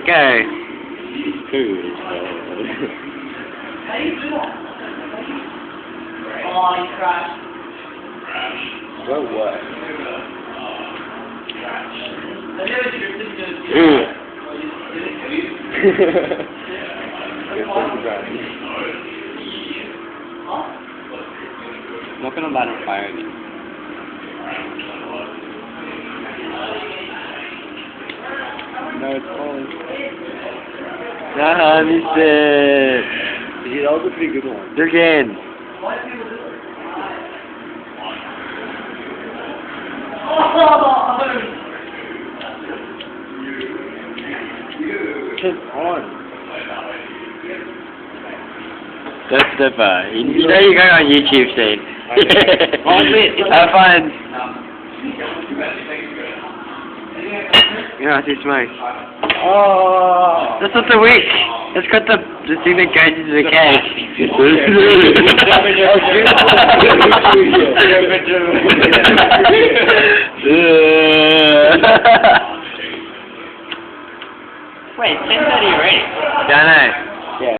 go. Food. Oh, he crashed. Well, what? Not gonna light on fire again. No, it's falling. Nah, missed it. Yeah, that was a pretty good one. They're again. Just on. That's the fun. You know you're going on YouTube soon. Okay. Oh, wait. Have fun. Yeah, too smoke. Oh. That's not the wick. That's got the thing that goes into the cake. Wait, 10:30 already? Don't know.